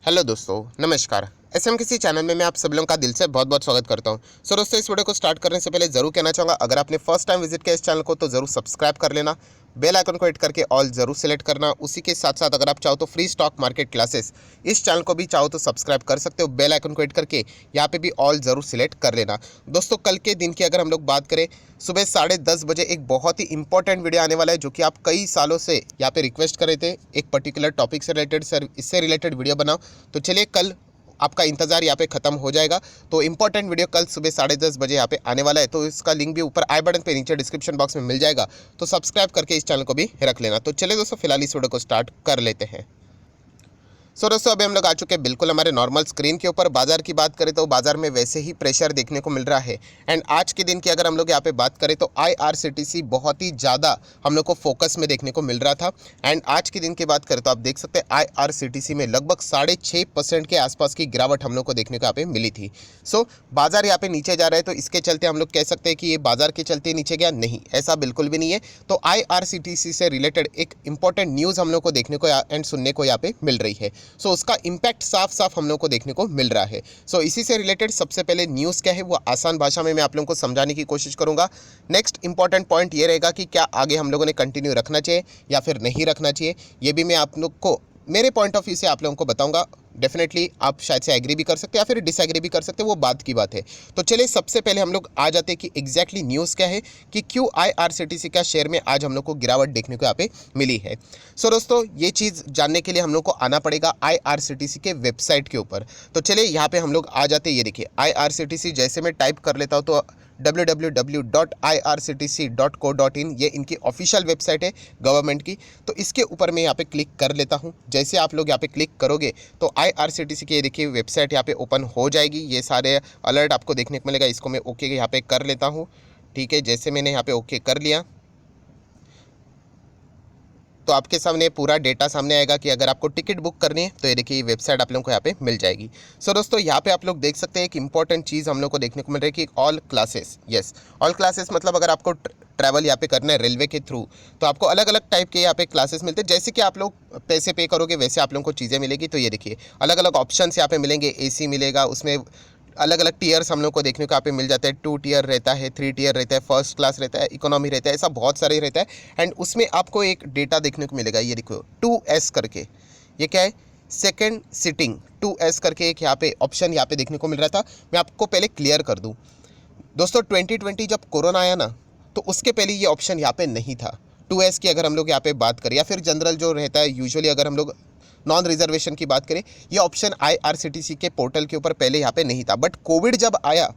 Hello दोस्तों, नमस्कार। SM किसी चैनल में मैं आप सब लोगों का दिल से बहुत बहुत स्वागत करता हूं। दोस्तों, इस वीडियो को स्टार्ट करने से पहले ज़रूर कहना चाहूँगा, अगर आपने फर्स्ट टाइम विजिट किया इस चैनल को तो ज़रूर सब्सक्राइब कर लेना, बेल आइकन को हिट करके ऑल ज़रूर सेलेक्ट करना। उसी के साथ साथ अगर आप चाहो तो फ्री स्टॉक मार्केट क्लासेस इस चैनल को भी चाहो तो सब्सक्राइब कर सकते हो, बेल आइकन को हिट करके यहाँ पे भी ऑल ज़रूर सिलेक्ट कर लेना। दोस्तों, कल के दिन की अगर हम लोग बात करें, सुबह 10:30 बजे एक बहुत ही इंपॉर्टेंट वीडियो आने वाला है, जो कि आप कई सालों से यहाँ पे रिक्वेस्ट कर रहे थे एक पर्टिकुलर टॉपिक से रिलेटेड, सर इससे रिलेटेड वीडियो बनाओ। तो चलिए, कल आपका इंतज़ार यहाँ पे खत्म हो जाएगा। तो इंपॉर्टेंट वीडियो कल सुबह 10:30 बजे यहाँ पे आने वाला है। तो इसका लिंक भी ऊपर आई बटन पे नीचे डिस्क्रिप्शन बॉक्स में मिल जाएगा। तो सब्सक्राइब करके इस चैनल को भी रख लेना। तो चलिए दोस्तों, फिलहाल इस वीडियो को स्टार्ट कर लेते हैं। दोस्तों, अभी हम लोग आ चुके हैं बिल्कुल हमारे नॉर्मल स्क्रीन के ऊपर। बाजार की बात करें तो बाजार में वैसे ही प्रेशर देखने को मिल रहा है। एंड आज के दिन की अगर हम लोग यहाँ पे बात करें तो IRCTC बहुत ही ज़्यादा हम लोग को फोकस में देखने को मिल रहा था। एंड आज के दिन की बात करें तो आप देख सकते हैं IRCTC में लगभग 6.5% के आसपास की गिरावट हम लोग को देखने को यहाँ पे मिली थी। बाजार यहाँ पे नीचे जा रहा है, तो इसके चलते हम लोग कह सकते हैं कि ये बाजार के चलते नीचे गया, नहीं, ऐसा बिल्कुल भी नहीं है। तो IRCTC से रिलेटेड एक इंपॉर्टेंट न्यूज़ हम लोग को देखने को एंड सुनने को यहाँ पे मिल रही है। उसका इम्पैक्ट साफ साफ हम लोग को देखने को मिल रहा है। इसी से रिलेटेड सबसे पहले न्यूज़ क्या है वो आसान भाषा में मैं आप लोगों को समझाने की कोशिश करूंगा। नेक्स्ट इंपॉर्टेंट पॉइंट ये रहेगा कि क्या आगे हम लोगों ने कंटिन्यू रखना चाहिए या फिर नहीं रखना चाहिए, ये भी मैं आप लोग को मेरे पॉइंट ऑफ व्यू से आप लोगों को बताऊंगा। डेफिनेटली आप शायद से एग्री भी कर सकते हैं या फिर डिसएग्री भी कर सकते हैं, वो बात की बात है। तो चलिए, सबसे पहले हम लोग आ जाते हैं कि एग्जैक्टली न्यूज़ क्या है कि क्यों IRCTC का शेयर में आज हम लोग को गिरावट देखने को यहाँ पे मिली है। दोस्तों, ये चीज़ जानने के लिए हम लोग को आना पड़ेगा IRCTC के वेबसाइट के ऊपर। तो चलिए, यहाँ पे हम लोग आ जाते हैं। ये देखिए, IRCTC जैसे मैं टाइप कर लेता हूँ तो www.irctc.co.in ये इनकी ऑफिशियल वेबसाइट है गवर्नमेंट की। तो इसके ऊपर मैं यहाँ पे क्लिक कर लेता हूँ। जैसे आप लोग यहाँ पे क्लिक करोगे तो IRCTC की ये देखिए वेबसाइट यहाँ पे ओपन हो जाएगी। ये सारे अलर्ट आपको देखने को मिलेगा। इसको मैं ओके यहाँ पे कर लेता हूँ। ठीक है, जैसे मैंने यहाँ पे ओके कर लिया तो आपके सामने पूरा डेटा सामने आएगा कि अगर आपको टिकट बुक करनी है तो ये देखिए वेबसाइट आप लोगों को यहाँ पे मिल जाएगी। दोस्तों, यहाँ पे आप लोग देख सकते हैं एक इंपॉर्टेंट चीज़ हम लोग को देखने को मिल रही है कि all classes, yes, all classes मतलब अगर आपको ट्रैवल यहाँ पे करना है रेलवे के थ्रू तो आपको अलग अलग टाइप के यहाँ पे क्लासेस मिलते हैं। जैसे कि आप लोग पैसे पे करोगे वैसे आप लोगों को चीज़ें मिलेगी। तो ये देखिए अलग अलग ऑप्शन यहाँ पे मिलेंगे। AC मिलेगा, उसमें अलग अलग टीयर्स हम लोग को देखने को यहाँ पे मिल जाते हैं। 2 टियर रहता है, 3 टियर रहता है, फर्स्ट क्लास रहता है, इकोनॉमी रहता है, ऐसा बहुत सारे रहता है। एंड उसमें आपको एक डेटा देखने को मिलेगा। ये देखो 2S करके, ये क्या है, सेकेंड सिटिंग 2S करके एक यहाँ पे ऑप्शन यहाँ पे देखने को मिल रहा था। मैं आपको पहले क्लियर कर दूँ दोस्तों, 2020 जब कोरोना आया ना तो उसके पहले ये ऑप्शन यहाँ पे नहीं था। 2S की अगर हम लोग यहाँ पे बात करें या फिर जनरल जो रहता है यूजुअली अगर हम लोग नॉन रिजर्वेशन की बात करें, ये ऑप्शन IRCTC के पोर्टल के ऊपर पहले यहाँ पे नहीं था। बट कोविड जब आया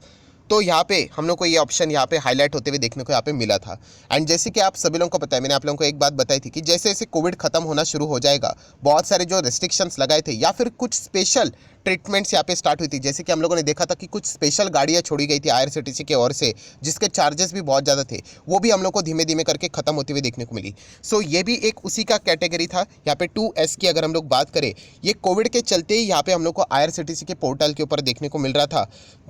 तो यहाँ पे हम लोग को ये ऑप्शन यहाँ पे हाईलाइट होते हुए देखने को यहाँ पे मिला था। एंड जैसे कि आप सभी लोगों को पता है, मैंने आप लोगों को एक बात बताई थी कि जैसे जैसे कोविड खत्म होना शुरू हो जाएगा, बहुत सारे जो रेस्ट्रिक्शंस लगाए थे या फिर कुछ स्पेशल ट्रीटमेंट्स यहाँ पे स्टार्ट हुई थी। जैसे कि हम लोगों ने देखा था कि कुछ स्पेशल गाड़ियाँ छोड़ी गई थी IRCTC की ओर से, जिसके चार्जेस भी बहुत ज़्यादा थे, वो भी हम लोग को धीमे धीमे करके खत्म होते हुए देखने को मिली। ये भी एक उसी का कैटेगरी था। यहाँ पे 2S की अगर हम लोग बात करें, ये कोविड के चलते ही यहाँ पे हम लोग को IRCTC के पोर्टल के ऊपर देखने को मिल रहा था।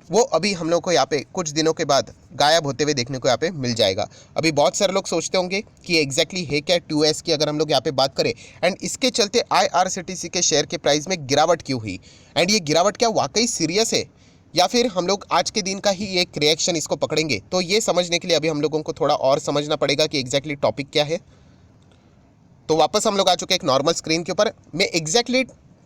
वो अभी हम लोग को यहाँ पे कुछ दिनों के बाद गायब होते हुए देखने को यहाँ पे मिल जाएगा। अभी बहुत सारे लोग सोचते होंगे कि एग्जैक्टली है क्या 2S की अगर हम लोग यहाँ पे बात करें, एंड इसके चलते IRCTC के शेयर के प्राइस में गिरावट क्यों हुई, एंड ये गिरावट क्या वाकई सीरियस है या फिर हम लोग आज के दिन का ही एक रिएक्शन इसको पकड़ेंगे। तो ये समझने के लिए अभी हम लोगों को थोड़ा और समझना पड़ेगा कि एग्जैक्टली टॉपिक क्या है। तो वापस हम लोग आ चुके हैं एक नॉर्मल स्क्रीन के ऊपर। मैं एग्जैक्टली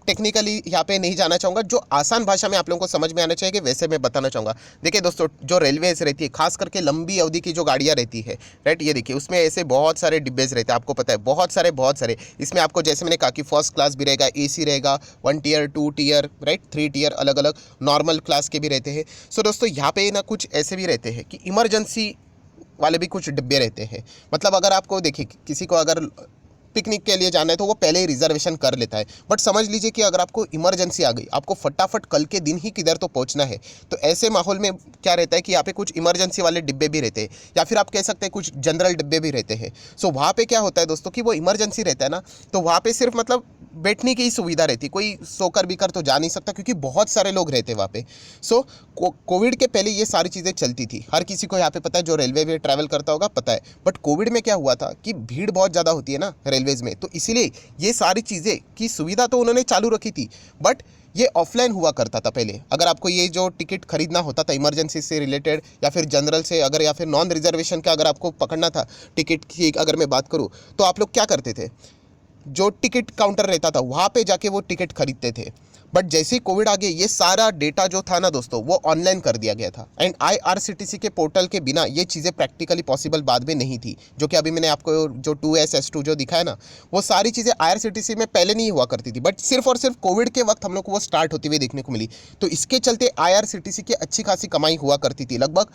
टेक्निकली यहाँ पे नहीं जाना चाहूँगा, जो आसान भाषा में आप लोगों को समझ में आना चाहिए कि वैसे मैं बताना चाहूँगा। देखिए दोस्तों, जो रेलवेज रहती है, खास करके लंबी अवधि की जो गाड़ियाँ रहती है, राइट, ये देखिए उसमें ऐसे बहुत सारे डिब्बेज रहते हैं, आपको पता है, बहुत सारे। इसमें आपको जैसे मैंने कहा कि फर्स्ट क्लास भी रहेगा, AC रहेगा, 1 टियर, 2 टियर, राइट, 3 टियर, अलग अलग नॉर्मल क्लास के भी रहते हैं। दोस्तों, यहाँ पे ना कुछ ऐसे भी रहते हैं कि इमरजेंसी वाले भी कुछ डिब्बे रहते हैं। मतलब अगर आपको देखिए किसी को अगर पिकनिक के लिए जाना है तो वो पहले ही रिजर्वेशन कर लेता है। बट समझ लीजिए कि अगर आपको इमरजेंसी आ गई, आपको फटाफट कल के दिन ही किधर तो पहुंचना है, तो ऐसे माहौल में क्या रहता है कि यहाँ पे कुछ इमरजेंसी वाले डिब्बे भी रहते हैं या फिर आप कह सकते हैं कुछ जनरल डिब्बे भी रहते हैं। वहाँ पे क्या होता है दोस्तों कि वो इमरजेंसी रहता है ना, तो वहाँ पे सिर्फ मतलब बैठने की ही सुविधा रहती है, कोई सोकर बिकर तो जा नहीं सकता क्योंकि बहुत सारे लोग रहते हैं वहाँ पे। कोविड के पहले ये सारी चीज़ें चलती थी, हर किसी को यहाँ पे पता है, जो रेलवे में ट्रैवल करता होगा पता है। बट कोविड में क्या हुआ था कि भीड़ बहुत ज़्यादा होती है ना रेलवे रेलवेज़ में। तो इसीलिए ये सारी चीज़ें की सुविधा तो उन्होंने चालू रखी थी, बट ये ऑफलाइन हुआ करता था पहले। अगर आपको ये जो टिकट खरीदना होता था इमरजेंसी से रिलेटेड या फिर जनरल से, अगर या फिर नॉन रिजर्वेशन का अगर आपको पकड़ना था टिकट की अगर मैं बात करूँ, तो आप लोग क्या करते थे, जो टिकट काउंटर रहता था वहाँ पे जाके वो टिकट खरीदते थे। बट जैसे ही कोविड आ गया, ये सारा डेटा जो था ना दोस्तों, वो ऑनलाइन कर दिया गया था। एंड IRCTC के पोर्टल के बिना ये चीज़ें प्रैक्टिकली पॉसिबल बाद में नहीं थी। जो कि अभी मैंने आपको जो 2S S2 जो दिखाया ना, वो सारी चीज़ें IRCTC में पहले नहीं हुआ करती थी, बट सिर्फ और सिर्फ कोविड के वक्त हम लोग को वो स्टार्ट होती हुई देखने को मिली। तो इसके चलते IRCTC की अच्छी खासी कमाई हुआ करती थी, लगभग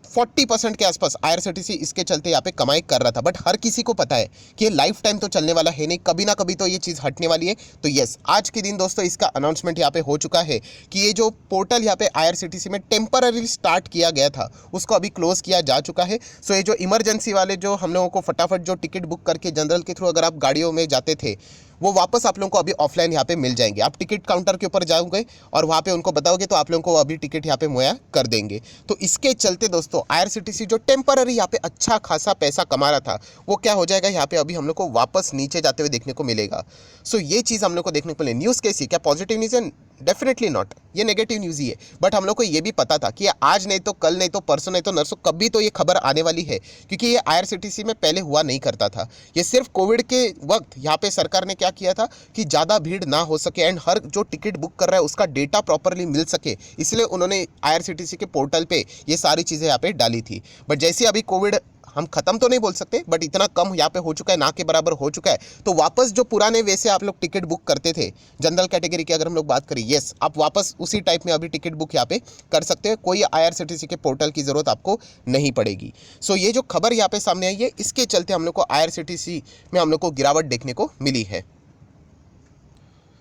40% के आसपास IRCTC इसके चलते यहाँ पे कमाई कर रहा था। बट हर किसी को पता है कि ये लाइफ टाइम तो चलने वाला है नहीं, कभी ना कभी तो ये चीज़ हटने वाली है। तो यस, आज के दिन दोस्तों इसका अनाउंसमेंट यहाँ पे हो चुका है कि ये जो पोर्टल यहाँ पे IRCTC में टेम्पररी स्टार्ट किया गया था, उसको अभी क्लोज किया जा चुका है। सो ये जो इमरजेंसी वाले जो हम लोगों को फटाफट जो टिकट बुक करके जनरल के थ्रू अगर आप गाड़ियों में जाते थे, वो वापस आप लोगों को अभी ऑफलाइन यहाँ पे मिल जाएंगे। आप टिकट काउंटर के ऊपर जाओगे और वहाँ पे उनको बताओगे तो आप लोगों को अभी टिकट यहाँ पे मुहैया कर देंगे। तो इसके चलते दोस्तों IRCTC जो टेम्पररी यहाँ पे अच्छा खासा पैसा कमा रहा था, वो क्या हो जाएगा यहाँ पे अभी हम लोग को वापस नीचे जाते हुए देखने को मिलेगा। सो ये चीज़ हम लोग को देखने को मिले। न्यूज़ कैसी, क्या पॉजिटिव न्यूज़ है? डेफिनेटली नॉट, ये नेगेटिव न्यूज़ ही है। बट हम लोग को ये भी पता था कि आज नहीं तो कल, नहीं तो परसों, नहीं तो नरसों कभी तो ये खबर आने वाली है, क्योंकि ये IRCTC में पहले हुआ नहीं करता था। ये सिर्फ कोविड के वक्त यहाँ पे सरकार ने क्या किया था कि ज़्यादा भीड़ ना हो सके एंड हर जो टिकट बुक कर रहा है उसका डेटा प्रॉपरली मिल सके, इसलिए उन्होंने IRCTC के पोर्टल पे ये सारी चीज़ें यहाँ पे डाली थी। बट जैसे अभी कोविड हम ख़त्म तो नहीं बोल सकते, बट इतना कम यहाँ पे हो चुका है, ना के बराबर हो चुका है, तो वापस जो पुराने वैसे आप लोग टिकट बुक करते थे जनरल कैटेगरी की अगर हम लोग बात करें, यस, आप वापस उसी टाइप में अभी टिकट बुक यहाँ पे कर सकते हैं। कोई IRCTC के पोर्टल की ज़रूरत आपको नहीं पड़ेगी। सो ये जो खबर यहाँ पे सामने आई है, इसके चलते हम लोग को IRCTC में हम लोग को गिरावट देखने को मिली है।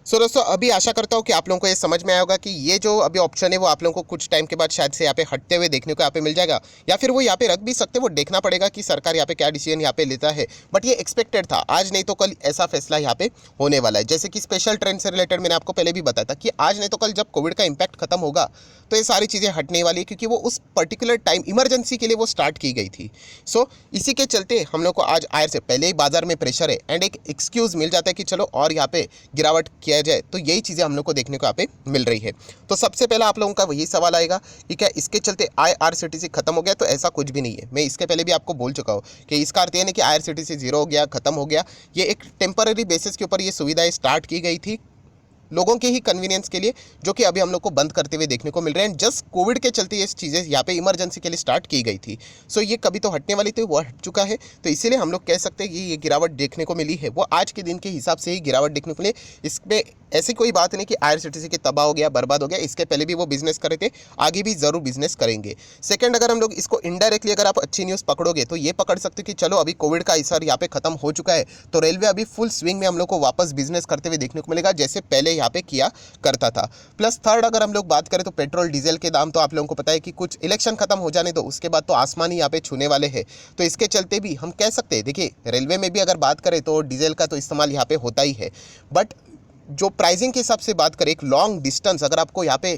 सो दोस्तों अभी आशा करता हूँ कि आप लोगों को ये समझ में आया होगा कि ये जो अभी ऑप्शन है वो आप लोगों को कुछ टाइम के बाद शायद से यहाँ पे हटते हुए देखने को यहाँ पे मिल जाएगा, या फिर वो यहाँ पे रख भी सकते हैं। वो देखना पड़ेगा कि सरकार यहाँ पे क्या डिसीजन यहाँ पे लेता है। बट ये एक्सपेक्टेड था, आज नहीं तो कल ऐसा फैसला यहाँ पे होने वाला है। जैसे कि स्पेशल ट्रेन से रिलेटेड मैंने आपको पहले भी बताया था कि आज नहीं तो कल जब कोविड का इम्पैक्ट खत्म होगा तो ये सारी चीज़ें हटने वाली है, क्योंकि वो उस पर्टिकुलर टाइम इमरजेंसी के लिए वो स्टार्ट की गई थी। सो इसी के चलते हम लोग को आज आयर से पहले ही बाजार में प्रेशर है एंड एक एक्सक्यूज़ मिल जाता है कि चलो और यहाँ पे गिरावट किया जाए। तो यही चीज़ें हम लोग को देखने को यहाँ पे मिल रही है। तो सबसे पहला आप लोगों का वही सवाल आएगा कि क्या इसके चलते IRCTC खत्म हो गया? तो ऐसा कुछ भी नहीं है। मैं इसके पहले भी आपको बोल चुका हूँ कि इसका अर्थ ये नहीं कि IRCTC जीरो हो गया, खत्म हो गया। ये एक टेम्पररी बेसिस के ऊपर ये सुविधाएं स्टार्ट की गई थी लोगों के ही कन्वीनियंस के लिए, जो कि अभी हम लोग को बंद करते हुए देखने को मिल रहे हैं। जस्ट कोविड के चलते ये चीज़ें यहाँ पे इमरजेंसी के लिए स्टार्ट की गई थी। सो ये कभी तो हटने वाली थी, वो हट चुका है। तो इसीलिए हम लोग कह सकते हैं कि ये गिरावट देखने को मिली है, वो आज के दिन के हिसाब से ही गिरावट देखने को मिली। इसमें ऐसी कोई बात नहीं कि IRCTC के तबाह हो गया, बर्बाद हो गया। इसके पहले भी वो बिजनेस कर रहे थे, आगे भी ज़रूर बिजनेस करेंगे। सेकंड, अगर हम लोग इसको इनडायरेक्टली अगर आप अच्छी न्यूज़ पकड़ोगे तो ये पकड़ सकते कि चलो अभी कोविड का असर यहाँ पे खत्म हो चुका है, तो रेलवे अभी फुल स्विंग में हम लोग को वापस बिजनेस करते हुए देखने को मिलेगा, जैसे पहले यहाँ पे किया करता था। प्लस थर्ड, अगर हम लोग बात करें तो पेट्रोल डीजल के दाम तो आप लोगों को पता है कि कुछ इलेक्शन खत्म हो जाने दो, उसके बाद तो आसमान ही यहाँ पे छूने वाले हैं। तो इसके चलते भी हम कह सकते हैं, देखिए रेलवे में भी अगर बात करें तो डीजल का तो इस्तेमाल यहाँ पे होता ही है। बट जो प्राइसिंग के हिसाब से बात करें, एक लॉन्ग डिस्टेंस अगर आपको यहाँ पे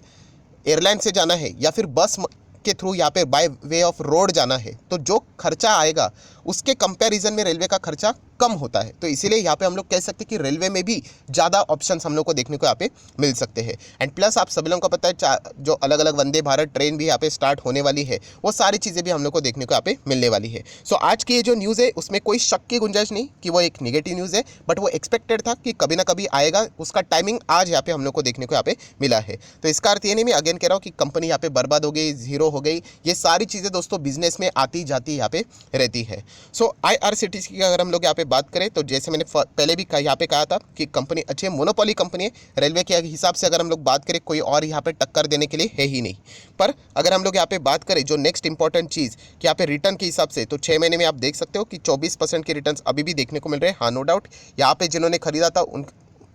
एयरलाइन से जाना है या फिर बस के थ्रू यहाँ पे बाय वे ऑफ रोड जाना है, तो जो खर्चा आएगा उसके कंपैरिजन में रेलवे का खर्चा कम होता है। तो इसीलिए यहाँ पे हम लोग कह सकते हैं कि रेलवे में भी ज़्यादा ऑप्शंस हम लोग को देखने को यहाँ पे मिल सकते हैं। एंड प्लस आप सभी लोगों को पता है जो अलग अलग वंदे भारत ट्रेन भी यहाँ पे स्टार्ट होने वाली है, वो सारी चीज़ें भी हम लोग को देखने को यहाँ पे मिलने वाली है। सो आज की ये जो न्यूज़ है उसमें कोई शक की गुंजाइश नहीं कि वो एक निगेटिव न्यूज़ है, बट वो एक्सपेक्टेड था कि कभी ना कभी आएगा। उसका टाइमिंग आज यहाँ पे हम लोग को देखने को यहाँ पे मिला है। तो इसका अर्थ ये नहीं, मैं अगेन कह रहा हूँ कि कंपनी यहाँ पे बर्बाद हो गई, जीरो हो गई। ये सारी चीज़ें दोस्तों बिजनेस में आती जाती यहाँ पे रहती है। सो IRCTC की अगर हम लोग यहाँ पे बात करें तो जैसे मैंने पहले भी यहाँ पे कहा था कि कंपनी अच्छी है, मोनोपोली कंपनी है। रेलवे के हिसाब से अगर हम लोग बात करें, कोई और यहाँ पे टक्कर देने के लिए है ही नहीं। पर अगर हम लोग यहाँ पे बात करें जो नेक्स्ट इंपॉर्टेंट चीज़ कि यहाँ पे रिटर्न के हिसाब से, तो 6 महीने में आप देख सकते हो कि 24% के रिटर्न अभी भी देखने को मिल रहे हैं। हाँ, नो डाउट यहाँ पे जिन्होंने खरीदा था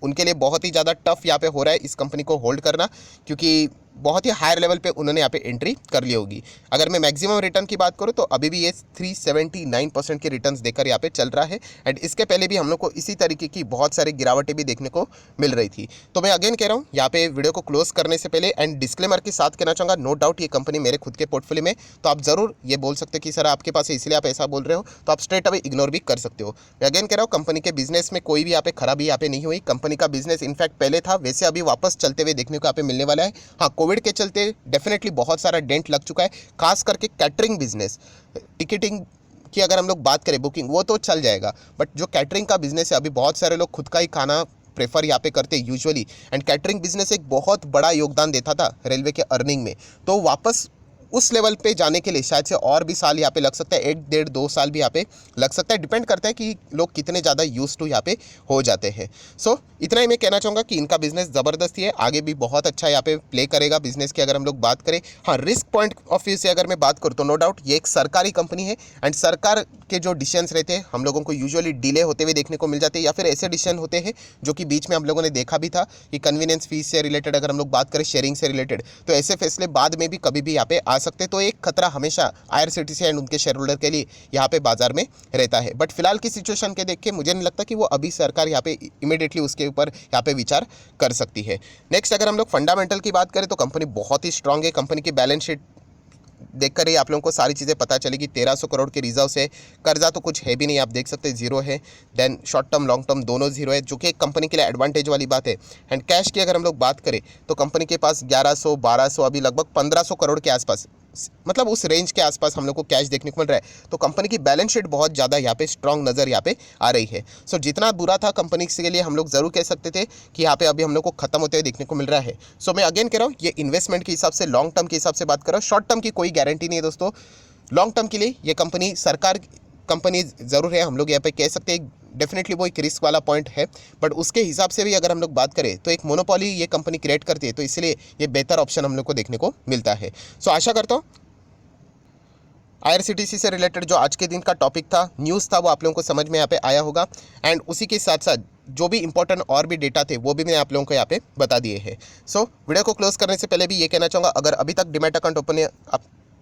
उनके लिए बहुत ही ज़्यादा टफ यहाँ पे हो रहा है इस कंपनी को होल्ड करना, क्योंकि बहुत ही हायर लेवल पे उन्होंने यहाँ पे एंट्री कर ली होगी। अगर मैं मैक्सिमम रिटर्न की बात करूँ तो अभी भी ये 379% के रिटर्न्स देकर यहाँ पे चल रहा है। एंड इसके पहले भी हम लोग को इसी तरीके की बहुत सारी गिरावटें भी देखने को मिल रही थी। तो मैं अगेन कह रहा हूँ यहाँ पे वीडियो को क्लोज करने से पहले एंड डिस्क्लेमर के साथ कहना चाहूँगा, नो डाउट ये कंपनी मेरे खुद के पोर्टफोलियो में, तो आप जरूर ये बोल सकते हो कि सर आपके पास है इसलिए आप ऐसा बोल रहे हो, तो आप स्ट्रेट अवे इग्नोर भी कर सकते हो। मैं अगेन कह रहा हूँ कंपनी के बिजनेस में कोई भी यहाँ पे खराबी यहाँ पे नहीं हुई। कंपनी का बिजनेस इनफैक्ट पहले था वैसे अभी वापस चलते हुए देखने को यहाँ पे मिलने वाला है। हाँ, कोविड के चलते डेफिनेटली बहुत सारा डेंट लग चुका है, खास करके कैटरिंग बिजनेस। टिकटिंग की अगर हम लोग बात करें, बुकिंग वो तो चल जाएगा, बट जो कैटरिंग का बिजनेस है अभी बहुत सारे लोग खुद का ही खाना प्रेफर यहाँ पे करते हैं यूजुअली। एंड कैटरिंग बिजनेस एक बहुत बड़ा योगदान देता था रेलवे के अर्निंग में, तो वापस उस लेवल पे जाने के लिए शायद से और भी साल यहाँ पे लग सकता है, 1 डेढ़ 2 साल भी यहाँ पे लग सकता है। डिपेंड करता है कि लोग कितने ज़्यादा यूज टू यहाँ पे हो जाते हैं। सो इतना ही मैं कहना चाहूँगा कि इनका बिजनेस ज़बरदस्त ही है, आगे भी बहुत अच्छा यहाँ पे प्ले करेगा बिजनेस की अगर हम लोग बात करें। हाँ, रिस्क पॉइंट ऑफ व्यू से अगर मैं बात करूँ तो नो डाउट ये एक सरकारी कंपनी है। एंड सरकार के जो डिसीजंस रहते हैं हम लोगों को यूजुअली डिले होते हुए देखने को मिल जाते हैं, या फिर ऐसे डिसीजन होते हैं जो कि बीच में हम लोगों ने देखा भी था कि कन्वीनियंस फीस से रिलेटेड अगर हम लोग बात करें, शेयरिंग से रिलेटेड, तो ऐसे फैसले बाद में भी कभी भी यहाँ पे आ सकते हैं। तो एक खतरा हमेशा आईआरसीटीसी एंड उनके शेयर होल्डर के लिए यहाँ पे बाजार में रहता है। बट फिलहाल की सिचुएशन के देख के मुझे नहीं लगता कि वो अभी सरकार यहाँ पे इमीडिएटली उसके ऊपर यहाँ पे विचार कर सकती है। नेक्स्ट अगर हम लोग फंडामेंटल की बात करें तो कंपनी बहुत ही स्ट्रांग है। कंपनी की बैलेंस शीट देखकर ही आप लोगों को सारी चीज़ें पता चलेगी। 1300 करोड़ के रिजर्व है, कर्जा तो कुछ है भी नहीं, आप देख सकते हैं जीरो है। Then short term long term दोनों जीरो है, जो कि एक कंपनी के लिए एडवांटेज वाली बात है। एंड कैश की अगर हम लोग बात करें तो कंपनी के पास 1100 1200 अभी लगभग 1500 करोड़ के आसपास, मतलब उस रेंज के आसपास हम लोग को कैश देखने को मिल रहा है। तो कंपनी की बैलेंस शीट बहुत ज़्यादा यहाँ पे स्ट्रांग नज़र यहाँ पे आ रही है। सो जितना बुरा था कंपनी के लिए हम लोग ज़रूर कह सकते थे कि यहाँ पे अभी हम लोग को खत्म होते हुए देखने को मिल रहा है। सो मैं अगेन कह रहा हूँ ये इन्वेस्टमेंट के हिसाब से, लॉन्ग टर्म के हिसाब से बात कर रहा हूँ, शॉर्ट टर्म की कोई गारंटी नहीं है दोस्तों। लॉन्ग टर्म के लिए ये कंपनी सरकार कंपनी ज़रूर है, हम लोग यहाँ पे कह सकते हैं डेफिनेटली वो एक रिस्क वाला पॉइंट है। बट उसके हिसाब से भी अगर हम लोग बात करें तो एक मोनोपोली ये कंपनी क्रिएट करती है, तो इसलिए ये बेहतर ऑप्शन हम लोग को देखने को मिलता है। सो आशा करता हूँ आईआरसीटीसी से रिलेटेड जो आज के दिन का टॉपिक था, न्यूज़ था, वो आप लोगों को समझ में यहाँ पे आया होगा। एंड उसी के साथ साथ जो भी इंपॉर्टेंट और भी डेटा थे वो भी मैं आप लोगों को यहाँ पे बता दिए हैं। सो वीडियो को क्लोज करने से पहले भी ये कहना चाहूँगा, अगर अभी तक डीमैट अकाउंट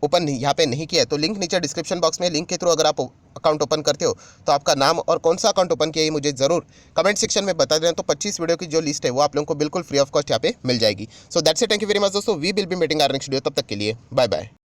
ओपन यहाँ पे नहीं किया है तो लिंक नीचे डिस्क्रिप्शन बॉक्स में, लिंक के थ्रू अगर आप अकाउंट ओपन करते हो तो आपका नाम और कौन सा अकाउंट ओपन किया है मुझे ज़रूर कमेंट सेक्शन में बता देना। तो 25 वीडियो की जो लिस्ट है वो आप लोगों को बिल्कुल फ्री ऑफ कॉस्ट यहाँ पे मिल जाएगी। So that's it, thank you very much दोस्तों, we will be meeting our next video. तब तक के लिए बाय बाय।